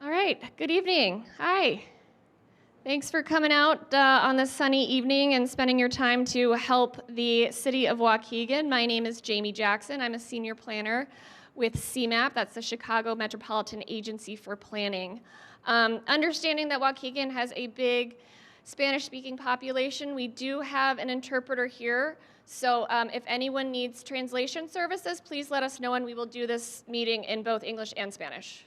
All right, good evening. Hi. Thanks for coming out on this sunny evening and spending your time to help the city of Waukegan. My name is Jamie Jackson. I'm a senior planner with CMAP, that's the Chicago Metropolitan Agency for Planning. Understanding that Waukegan has a big Spanish-speaking population, we do have an interpreter here. So if anyone needs translation services, please let us know and we will do this meeting in both English and Spanish.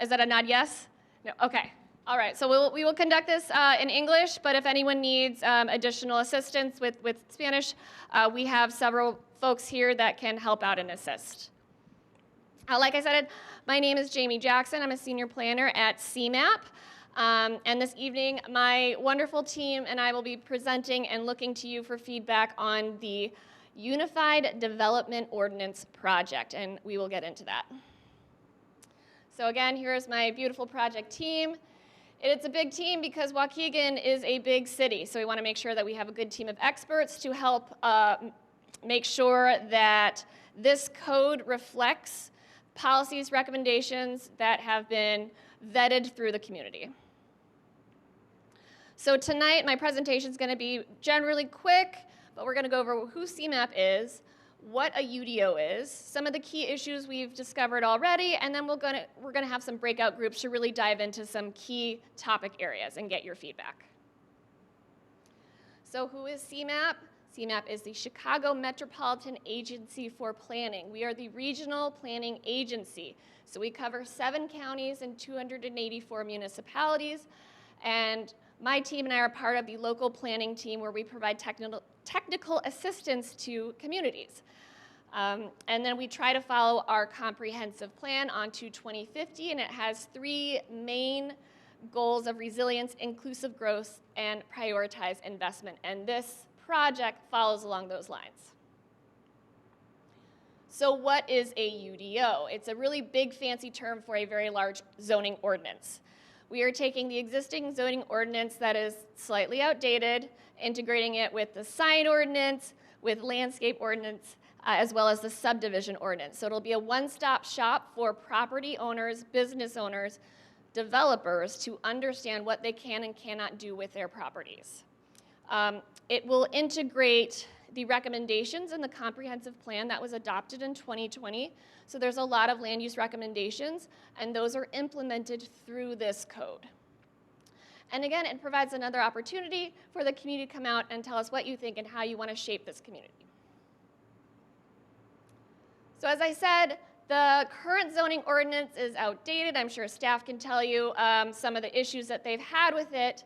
Is that a nod yes? No, okay. All right, so we will conduct this in English, but if anyone needs additional assistance with Spanish, we have several folks here that can help out and assist. Like I said, my name is Jamie Jackson. I'm a senior planner at CMAP. And this evening, my wonderful team and I will be presenting and looking to you for feedback on the Unified Development Ordinance project, and we will get into that. So again, here's my beautiful project team. It's a big team because Waukegan is a big city, so we want to make sure that we have a good team of experts to help make sure that this code reflects policies, recommendations that have been vetted through the community. So tonight, my presentation is going to be generally quick, but we're going to go over who CMAP is, what a UDO is, some of the key issues we've discovered already, and then we're going to have some breakout groups to really dive into some key topic areas and get your feedback. So who is CMAP? CMAP is the Chicago Metropolitan Agency for Planning. We are the regional planning agency. So we cover 7 counties and 284 municipalities, and my team and I are part of the local planning team where we provide technical assistance to communities. And then we try to follow our comprehensive plan onto 2050, and it has 3 main goals of resilience, inclusive growth, and prioritized investment. And this project follows along those lines. So what is a UDO? It's a really big fancy term for a very large zoning ordinance. We are taking the existing zoning ordinance that is slightly outdated, integrating it with the sign ordinance, with landscape ordinance, as well as the subdivision ordinance. So it'll be a one-stop shop for property owners, business owners, developers to understand what they can and cannot do with their properties. It will integrate the recommendations in the comprehensive plan that was adopted in 2020. So there's a lot of land use recommendations, and those are implemented through this code. And again, it provides another opportunity for the community to come out and tell us what you think and how you want to shape this community. So as I said, the current zoning ordinance is outdated. I'm sure staff can tell you some of the issues that they've had with it.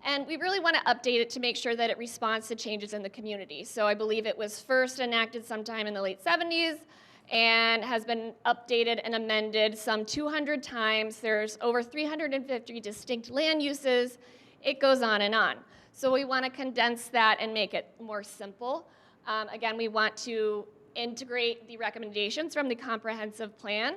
And we really want to update it to make sure that it responds to changes in the community. So I believe it was first enacted sometime in the late 70s and has been updated and amended some 200 times. There's over 350 distinct land uses. It goes on and on. So we want to condense that and make it more simple. Again, we want to integrate the recommendations from the comprehensive plan.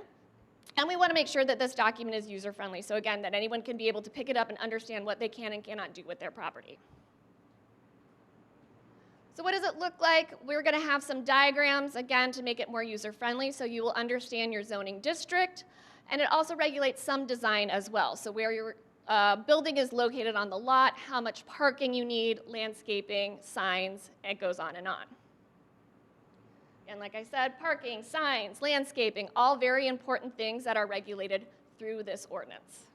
And we want to make sure that this document is user-friendly. So again, that anyone can be able to pick it up and understand what they can and cannot do with their property. So what does it look like? We're going to have some diagrams, again, to make it more user-friendly so you will understand your zoning district. And it also regulates some design as well. So where your building is located on the lot, how much parking you need, landscaping, signs, it goes on and on. And like I said, parking, signs, landscaping, all very important things that are regulated through this ordinance.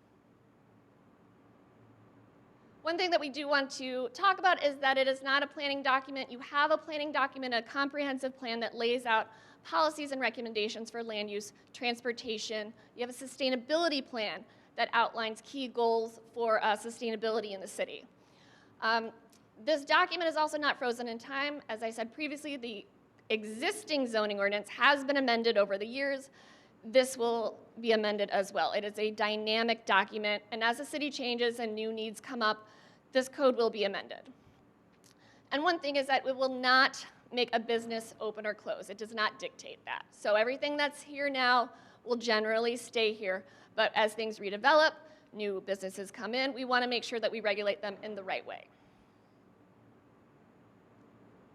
One thing that we do want to talk about is that it is not a planning document. You have a planning document, a comprehensive plan that lays out policies and recommendations for land use, transportation. You have a sustainability plan that outlines key goals for sustainability in the city. This document is also not frozen in time. As I said previously, the existing zoning ordinance has been amended over the years. This will be amended as well. It is a dynamic document, and as the city changes and new needs come up, this code will be amended. And one thing is that it will not make a business open or close. It does not dictate that. So everything that's here now will generally stay here, but as things redevelop, new businesses come in, we want to make sure that we regulate them in the right way.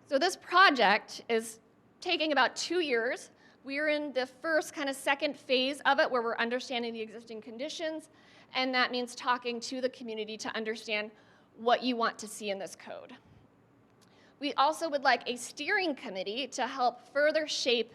So this project is taking about 2 years. We're in the first kind of second phase of it where we're understanding the existing conditions, and that means talking to the community to understand what you want to see in this code. We also would like a steering committee to help further shape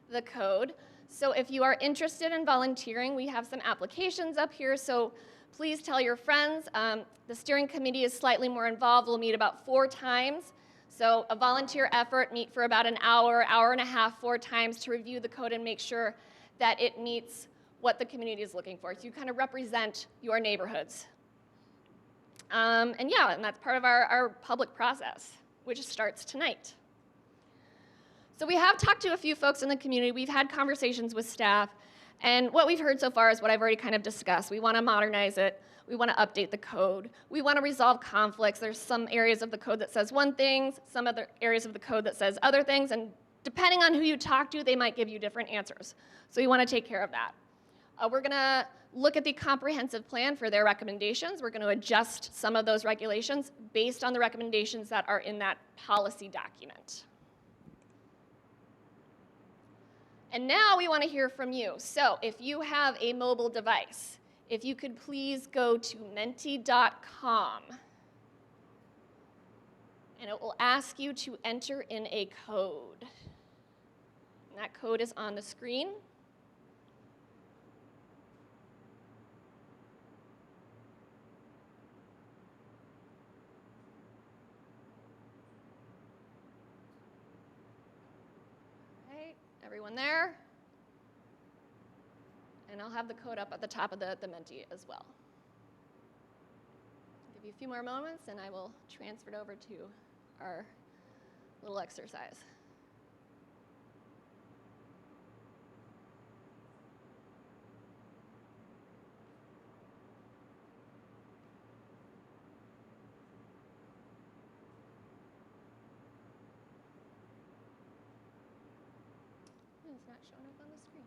the code. So if you are interested in volunteering, we have some applications up here, so please tell your friends. The steering committee is slightly more involved. We'll meet about 4 times. So a volunteer effort, meet for about an hour, hour and a half, 4 times to review the code and make sure that it meets what the community is looking for. So you kind of represent your neighborhoods. And that's part of our public process, which starts tonight. So we have talked to a few folks in the community. We've had conversations with staff. And what we've heard so far is what I've already kind of discussed. We want to modernize it. We want to update the code. We want to resolve conflicts. There's some areas of the code that says one thing, some other areas of the code that says other things, and depending on who you talk to, they might give you different answers. So you want to take care of that. We're going to look at the comprehensive plan for their recommendations. We're going to adjust some of those regulations based on the recommendations that are in that policy document. And now we want to hear from you. So if you have a mobile device, if you could please go to menti.com, and it will ask you to enter in a code. And that code is on the screen. Everyone there? And I'll have the code up at the top of the Menti as well. I'll give you a few more moments and I will transfer it over to our little exercise. It's not showing up on the screen.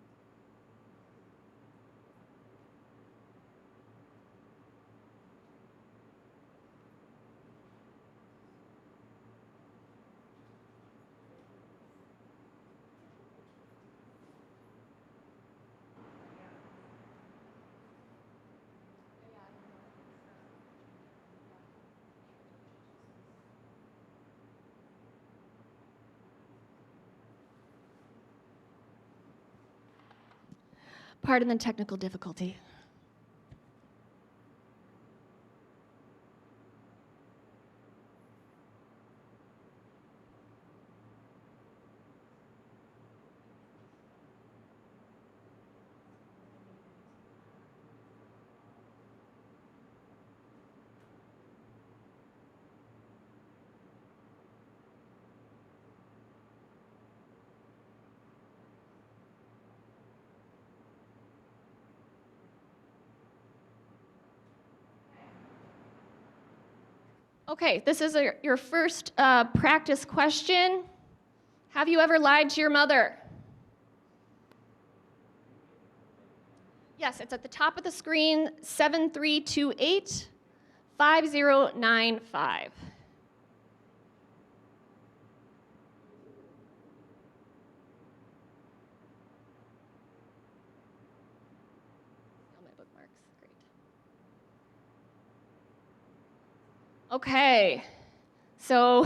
Pardon the technical difficulty. Okay, this is your first practice question. Have you ever lied to your mother? Yes, it's at the top of the screen, 7328 5095. All my bookmarks, great. Okay, so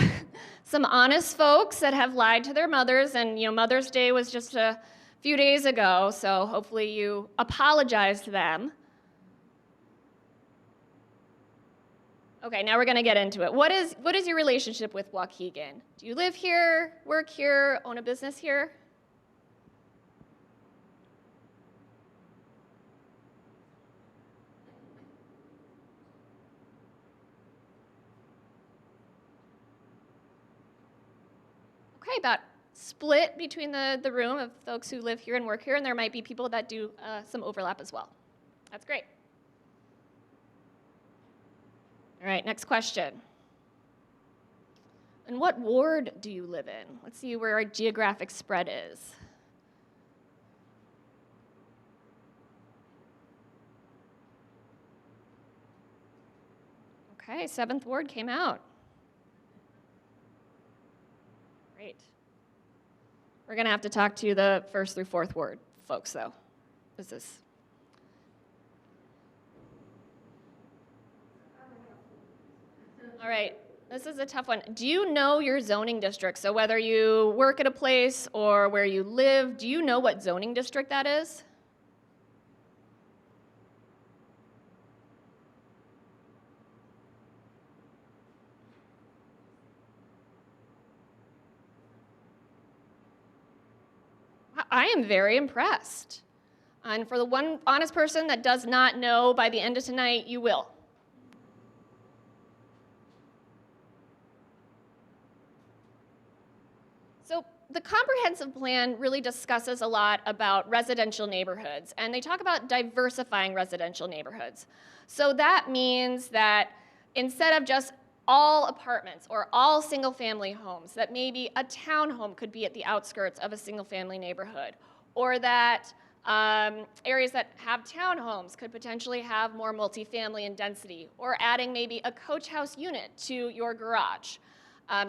some honest folks that have lied to their mothers, and Mother's Day was just a few days ago, so hopefully you apologize to them. Okay, now we're going to get into it. What is your relationship with Waukegan? Do you live here, work here, own a business here? Okay, about split between the room of folks who live here and work here, and there might be people that do some overlap as well. That's great. All right, next question. In what ward do you live in? Let's see where our geographic spread is. Okay, 7th ward came out. Great. We're going to have to talk to the first through fourth ward folks, though. Is this? All right, this is a tough one. Do you know your zoning district? So whether you work at a place or where you live, do you know what zoning district that is? I am very impressed. And for the one honest person that does not know, by the end of tonight, you will. So the comprehensive plan really discusses a lot about residential neighborhoods, and they talk about diversifying residential neighborhoods. So that means that instead of just all apartments or all single-family homes, that maybe a townhome could be at the outskirts of a single-family neighborhood, or that areas that have townhomes could potentially have more multifamily in density, or adding maybe a coach house unit to your garage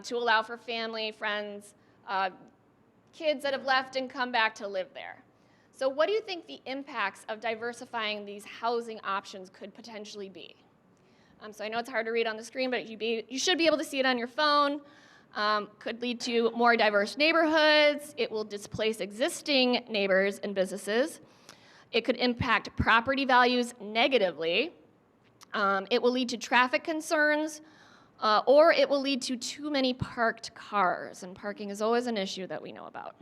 to allow for family, friends, kids that have left and come back to live there. So what do you think the impacts of diversifying these housing options could potentially be? So I know it's hard to read on the screen, but you should be able to see it on your phone. Could lead to more diverse neighborhoods. It will displace existing neighbors and businesses. It could impact property values negatively. It will lead to traffic concerns, or it will lead to too many parked cars, and parking is always an issue that we know about.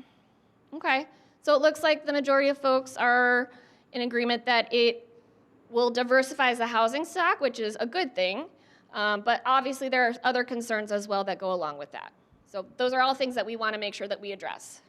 Okay, so it looks like the majority of folks are in agreement that it will diversify the housing stock, which is a good thing, but obviously there are other concerns as well that go along with that. So those are all things that we want to make sure that we address.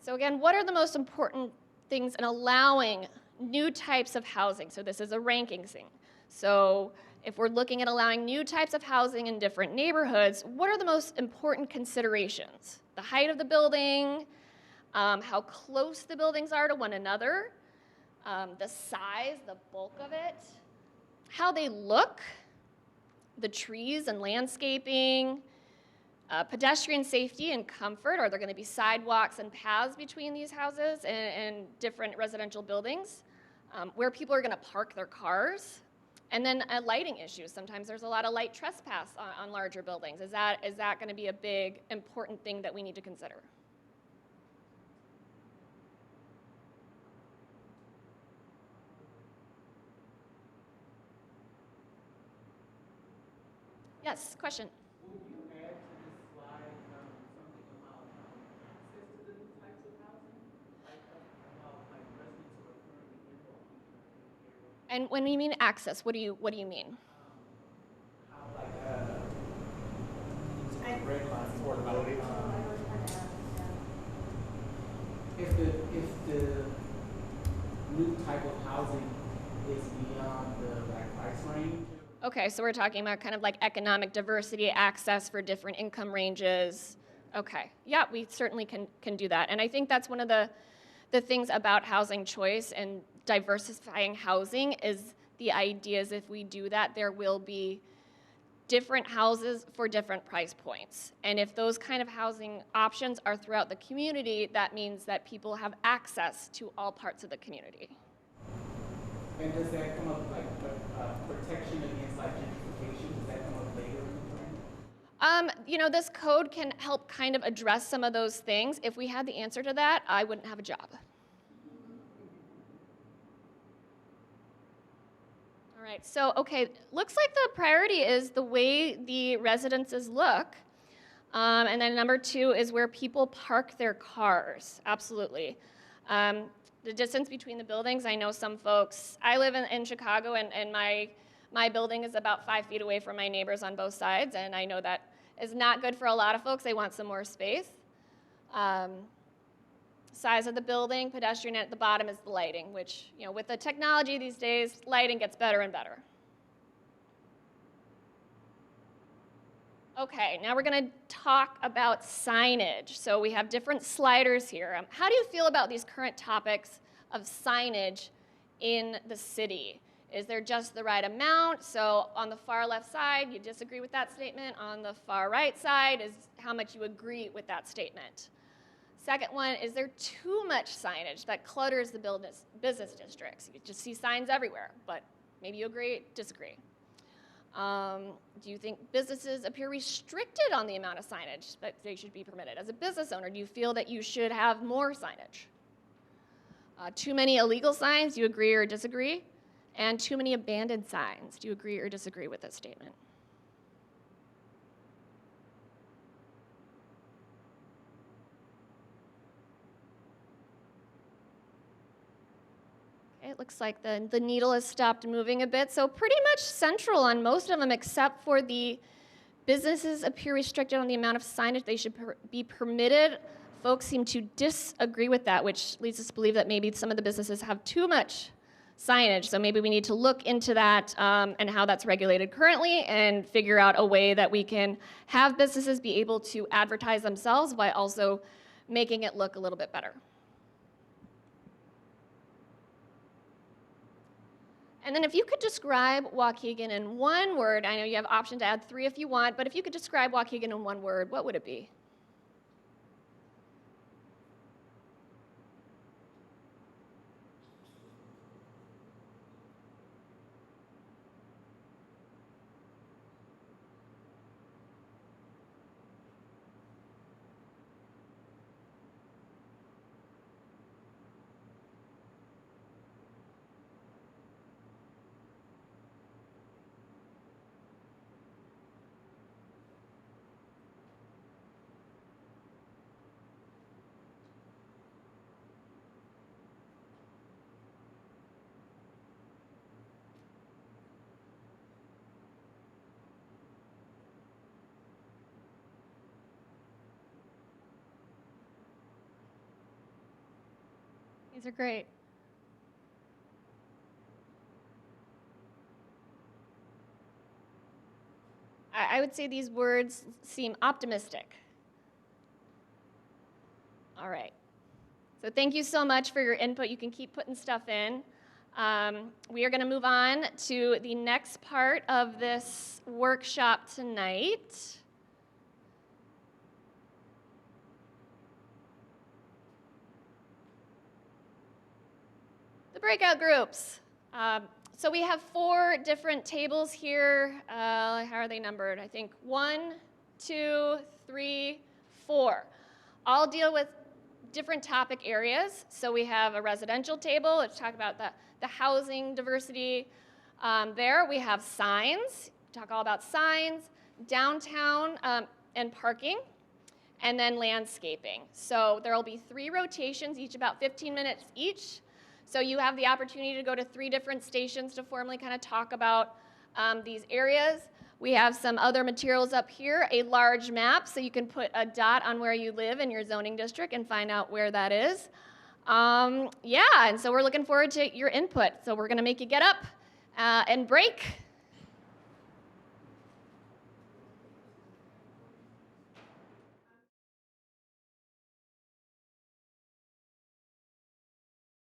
So again, what are the most important things in allowing new types of housing? So this is a ranking thing. So if we're looking at allowing new types of housing in different neighborhoods, what are the most important considerations? The height of the building, how close the buildings are to one another, the size, the bulk of it, how they look, the trees and landscaping, pedestrian safety and comfort. Are there going to be sidewalks and paths between these houses and different residential buildings? Where people are going to park their cars? And then lighting issues. Sometimes there's a lot of light trespass on larger buildings. Is that going to be a big, important thing that we need to consider? Yes, question. Will you add to this slide something about access to the new types of housing? About residents who are currently in the area? And when you mean access, what do you mean? How red line affordability. If the new type of housing is beyond the price range. Okay, so we're talking about kind of like economic diversity, access for different income ranges. Okay, yeah, we certainly can do that. And I think that's one of the things about housing choice and diversifying housing is the idea is if we do that, there will be different houses for different price points. And if those kind of housing options are throughout the community, that means that people have access to all parts of the community. And does that come up like protection against like gentrification? Does that come up later in the plan? This code can help kind of address some of those things. If we had the answer to that, I wouldn't have a job. All right, so, okay, looks like the priority is the way the residences look. And then number 2 is where people park their cars, absolutely. The distance between the buildings, I know some folks, I live in Chicago and my building is about 5 feet away from my neighbors on both sides, and I know that is not good for a lot of folks. They want some more space. Size of the building, pedestrian at the bottom is the lighting, which, with the technology these days, lighting gets better and better. Okay, now we're going to talk about signage. So we have different sliders here. How do you feel about these current topics of signage in the city? Is there just the right amount? So on the far left side, you disagree with that statement. On the far right side is how much you agree with that statement. Second one, is there too much signage that clutters the business districts? You just see signs everywhere, but maybe you agree, disagree. Do you think businesses appear restricted on the amount of signage that they should be permitted? As a business owner, do you feel that you should have more signage? Too many illegal signs, do you agree or disagree? And too many abandoned signs, do you agree or disagree with this statement? Okay, it looks like the needle has stopped moving a bit, so pretty much central on most of them except for the businesses appear restricted on the amount of signage they should be permitted. Folks seem to disagree with that, which leads us to believe that maybe some of the businesses have too much signage. So maybe we need to look into that and how that's regulated currently and figure out a way that we can have businesses be able to advertise themselves while also making it look a little bit better. And then if you could describe Waukegan in one word, I know you have option to add 3 if you want, but if you could describe Waukegan in one word, what would it be? These are great. I would say these words seem optimistic. All right. So thank you so much for your input. You can keep putting stuff in. We are going to move on to the next part of this workshop tonight. The breakout groups. So we have 4 different tables here. How are they numbered? I think 1, 2, 3, 4. All deal with different topic areas. So we have a residential table. Let's talk about the housing diversity there. We have signs. Talk all about signs, downtown and parking, and then landscaping. So there will be 3 rotations, each about 15 minutes each. So you have the opportunity to go to 3 different stations to formally kind of talk about these areas. We have some other materials up here, a large map, so you can put a dot on where you live in your zoning district and find out where that is. Yeah, and so we're looking forward to your input. So we're going to make you get up and break.